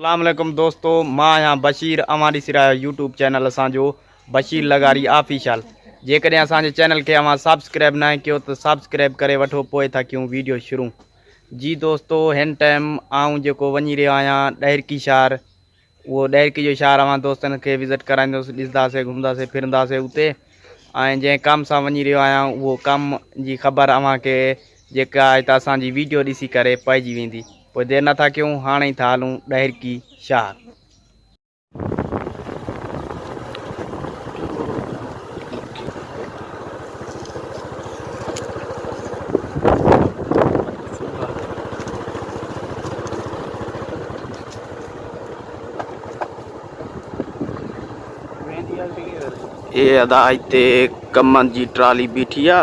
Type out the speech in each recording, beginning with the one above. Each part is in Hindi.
अस्सलाम वालेकुम दोस्तों, मां यहाँ बशीर अमारी सिरायो यूट्यूब चैनल असांजो बशीर लगारी ऑफिशियल। जेकॾहिं असांजे चैनल के अवां सब्सक्राइब न कयो तो सब्सक्राइब करे वठो, पोइ था क्यों वीडियो शुरू। जी दोस्तों, हिन टाइम आऊं जेको वञी रहियो आहियां ॾहरकी शहर, वो ॾहरकी जो शहर अवां दोस्तन के विज़िट कराईंदुसि, ॾिसंदासीं घुमंदासीं फिरंदासीं उते। ऐं जंहिं कम सां वञी रहियो आहियां उहो कम जी ख़बर अव्हांखे जेका आहे त असांजी वीडियो ॾिसी करे पइजी वेंदी। पोइ देरि नथा कयूं, हाणे ई था हलूं ॾहरकी शहर। ये अदा इतने कमन जी ट्राली बीठी आ।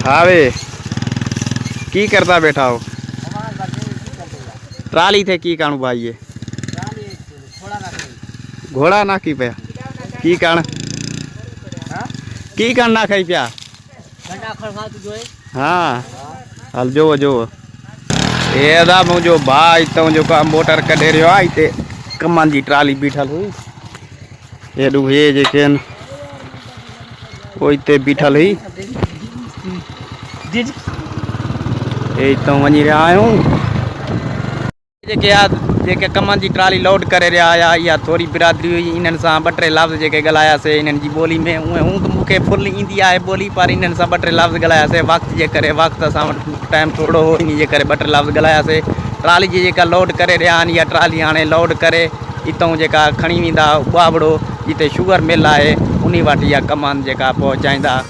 हाँ वे की करता बैठा हो? ट्राली थे की काणु भाई? ये घोड़ा ना की पे की काण ना खाई पिया? हाँ हल जो ये अदा मुझो भाई तो जो का मोटर कढे रहियो आहे इते कमन जी ट्राली बीठल हुई। एडू हे जेके वो इते बीठल हुई। ये तो वही रहा आयूं जेके कमन जी ट्राली लोड करे रहा आया। या थोड़ी बिरादरी हुई, इन्हनि सां ॿ टे लफ़्ज़ जेके ॻाल्हायासीं इन्हनि जी ॿोली में। हूँ तो मूंखे फुल ईंदी आहे ॿोली, पर इन्हनि सां ॿ टे लफ़्ज़ ॻाल्हायासीं वक़्त जे करे। वक़्त असां वटि टाइम थोरो हो, इन जे करे ॿ टे लफ़्ज़ ॻाल्हायासीं। ट्राली जी जेका लोड करे रहिया आहिनि, इहा ट्राली हाणे लोड करे हितां जेका खणी वेंदा ॿावड़ो, जिते शुगर मिल आहे उन वटि इहा कमन जेका पहुचाईंदा।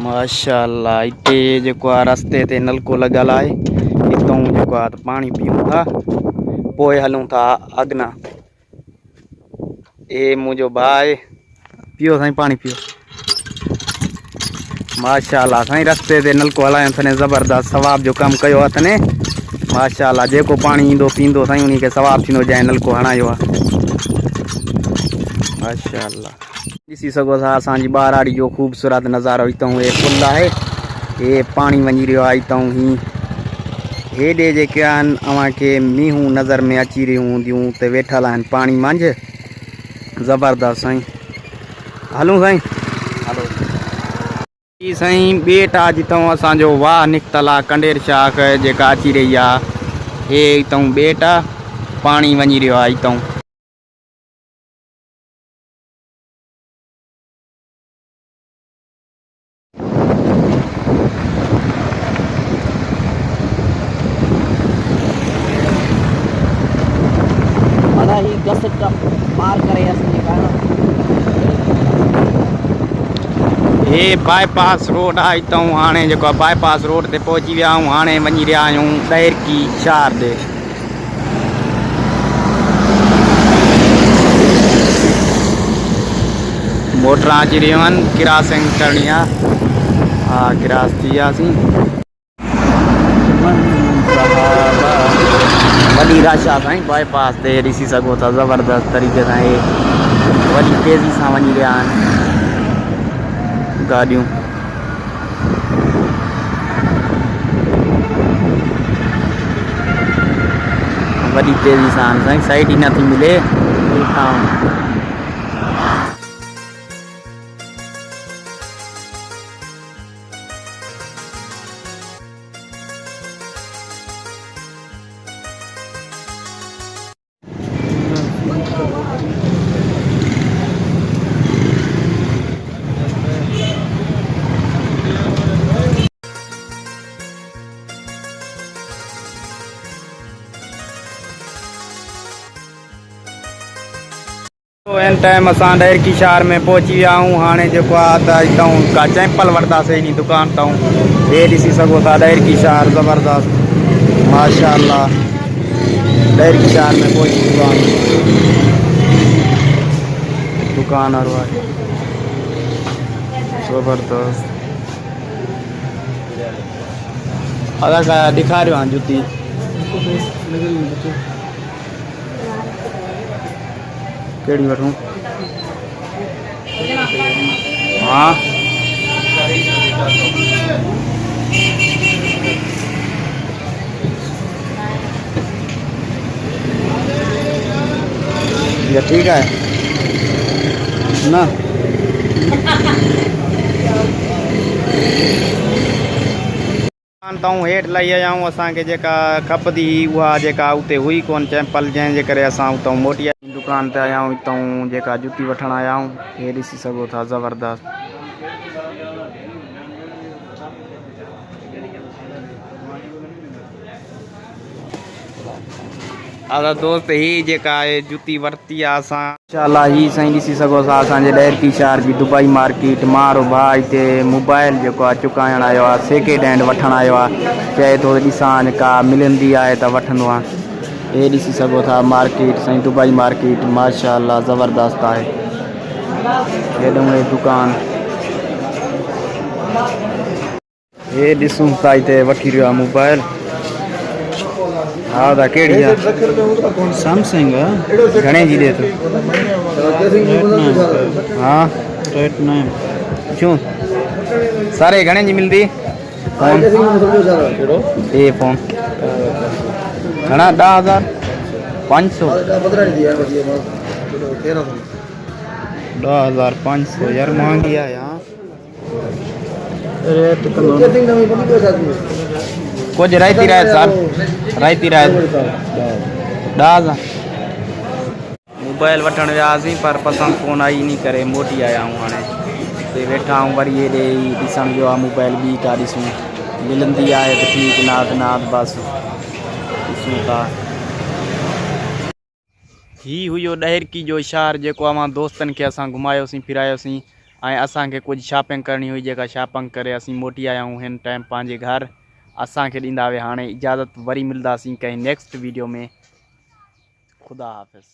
माशाअल्लाह इते जेको आहे रस्ते ते नलको लॻल आहे। हितां जेको आहे त पाणी पीऊं था, पोइ हलूं था अॻिना। ये मुंहिंजो भाई पियो साईं, पानी पियो। माशाअल्लाह साईं, रस्ते ते नलको हलायूं अथने, ज़बरदस्त सवाब जो कमु कयो अथने। माशाअल्लाह, जेको पानी ईंदो पींदो साईं उन्हीं खे सवाब थींदो, जंहिं नलको हणायो आहे। माशाअल्लाह, ॾिसी सघो था असांजी ॿाराड़ी जो ख़ूबसूरत नज़ारो। हितां हे पुल आहे, हे पानी वञी रहियो आहे हितां ही। हेॾे जेके आहिनि अव्हांखे मींहूं नज़र में अची रहियूं हूंदियूं, उते वेठल आहिनि पानी मंझि। ज़बरदस्त साईं, हलूं साईं हलो। ही साईं ॿेट आहे जितां असांजो वाह निकितल आहे, कंडेर शाख जेका अची रही आहे। हे हितां ॿेट आहे, पानी वञी रहियो आहे हितां। ये बाईपास रोड आहे हितां। हाणे जेको आहे बाईपास रोड ते पहुची विया आहियूं। हाणे वञी रहिया आहियूं ॾहरकी शहर ॾे। मोटर अची रहियूं आहिनि, क्रॉसिंग करणी आहे। हाँ क्रॉस थी वियासीं। वॾी रश आहे साईं बाईपास ते, ॾिसी सघो था ज़बरदस्त तरीक़े सां। हे वॾी तेज़ी सां वञी रहिया आहिनि गाॾियूं। वॾी तेज़ी सां साईं, साइड ही नथी मिले। हिन टाइम असां ॾेर की शहर में पहुची विया आहियूं। हाणे जेको आहे त हितां का चैंपल वरितासीं हिन दुकान तां। हे ॾिसी सघो था ॾेर की शहर ज़बरदस्त माशाअल्लाह। ॾेर की शहर में पहुची चुका आहियूं। दुकान वारो आहे ज़बरदस्त। अदा का ॾेखारियो हाणे जुती कहिड़ी वठूं? हाँ ये ठीक है ना। ताऊं हेठि लही आया आहियूं। असांखे जेका खपंदी हुई उहा जेका उते हुई कोन चैंपल, जंहिंजे करे असां उतां मोटी दुकान ते आया आहियूं। हितां जेका जुती वठण आया आहियूं। हे ॾिसी सघो था ज़बरदस्त। अदा दोस्त ही जेका आहे जुती वरिती आहे असां इंशाअल्लाह। ही साईं ॾिसी सघो था असांजे ॾेर की शहर जी दुबई मार्केट। मारो भाउ हिते मोबाइल जेको आहे चुकाइण आयो आहे, सेकेंड हैंड वठणु आयो आहे। चए थो ॾिसां का मिलंदी आहे त वठंदो आहे। हे ॾिसी सघो था मार्केट साईं दुबई मार्केट माशाअल्लाह ज़बरदस्त आहे। हेॾो दुकान हे ॾिसूं था हिते वठी रहियो आहे मोबाइल। हाँ दा केड़ी है? सैमसंग है। घणे जी दे तो? हाँ रेट नहीं क्यों सारे घणे जी मिलती फोन? ये फोन घना 10,000 500 10,500 यार महंगी है यहाँ। कुछ रायती रायत सर रायती रायत 10,000 मोबाइल वठण वियासीं पर पसंद कोन आई, इन करे मोटी आया हूँ। हाणे हिते वेठा आहियूं वरी हेॾे ॾिसण वियो आहे मोबाइल ॿी का ॾिसूं मिलंदी आहे त ठीकु, नात नात बसि ॾिसूं था। ही हुयो ॾहरकी जो शहर जेको असां दोस्तनि खे असां घुमायोसीं फिरायोसीं ऐं असांखे कुझु शॉपिंग करणी हुई जेका शॉपिंग करे असीं मोटी आया आहियूं हिन टाइम पंहिंजे घर। असांखे ॾींदा वे हाणे इजाज़त, वरी मिलंदासीं कंहिं नेक्स्ट वीडियो में। खुदा हाफ़िज़।